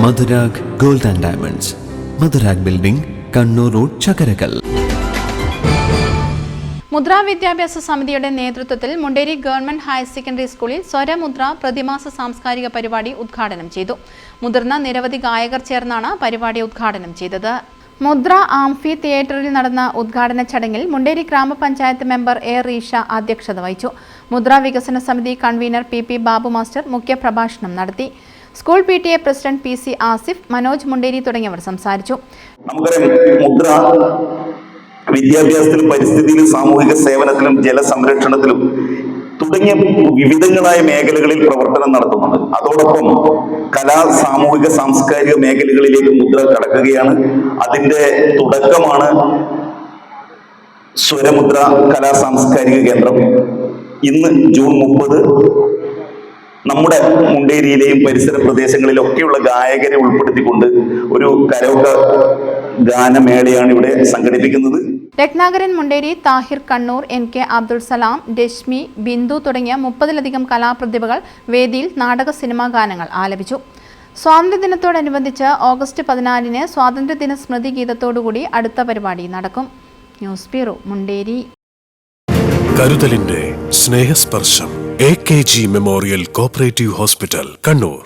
Madhurag gold and diamonds, Madhurag building, Kannur road, Chakkarakal. Mudra വിദ്യാഭ്യാസ സമിതിയുടെ നേതൃത്വത്തിൽ മുണ്ടേരി ഗവൺമെന്റ് ഹയർ സെക്കൻഡറി സ്കൂളിൽ സ്വരമുദ്ര പ്രതിമാസ സാംസ്കാരിക പരിപാടി ഉദ്ഘാടനം ചെയ്തു. മുതിർന്ന നിരവധി ഗായകർ ചേർന്നാണ് പരിപാടി ഉദ്ഘാടനം ചെയ്തത്. മുദ്ര ആംഫി തിയേറ്ററിൽ നടന്ന ഉദ്ഘാടന ചടങ്ങിൽ മുണ്ടേരി ഗ്രാമപഞ്ചായത്ത് മെമ്പർ എ റീഷ അധ്യക്ഷത വഹിച്ചു. മുദ്ര വികസന സമിതി കൺവീനർ പി ബാബു മാസ്റ്റർ മുഖ്യപ്രഭാഷണം നടത്തി. School PTA president PC Asif, Manoj Munderi തുടങ്ങിയവർ സംസാരിച്ചു. വിദ്യാഭ്യാസത്തിലും പരിസ്ഥിതിയിലും സാമൂഹിക സേവനത്തിലും ജലസംരക്ഷണത്തിലും തുടങ്ങിയ വിവിധങ്ങളായ മേഖലകളിൽ പ്രവർത്തനം നടത്തുന്നുണ്ട്. അതോടൊപ്പം കലാ, സാമൂഹിക, സാംസ്കാരിക മേഖലകളിലേക്ക് മുദ്ര കടക്കുകയാണ്. അതിന്റെ തുടക്കമാണ് സ്വരമുദ്ര കലാ സാംസ്കാരിക കേന്ദ്രം. ഇന്ന് ജൂൺ 30 നമ്മുടെ മുണ്ടേരിയിലെയും പരിസര പ്രദേശങ്ങളിലൊക്കെയുള്ള ഗായകരെ ഉൾപ്പെടുത്തിക്കൊണ്ട് ഒരു കരോക്ക ഗാനമേളയാണ് ഇവിടെ സംഘടിപ്പിക്കുന്നത്. രത്നാകരൻ മുണ്ടേരി, താഹിർ കണ്ണൂർ, NK അബ്ദുൾ സലാം, രശ്മി, ബിന്ദു തുടങ്ങിയ 30-ലധികം കലാപ്രതിഭകൾ വേദിയിൽ നാടക, സിനിമാ ഗാനങ്ങൾ ആലപിച്ചു. സ്വാതന്ത്ര്യദിനത്തോടനുബന്ധിച്ച് ഓഗസ്റ്റ് 14 സ്വാതന്ത്ര്യദിന സ്മൃതി ഗീതത്തോടുകൂടി അടുത്ത പരിപാടി നടക്കും. News bureau, Munderi. കരുതലിന്റെ സ്നേഹസ്പർശം AKG memorial cooperative hospital, Kannur.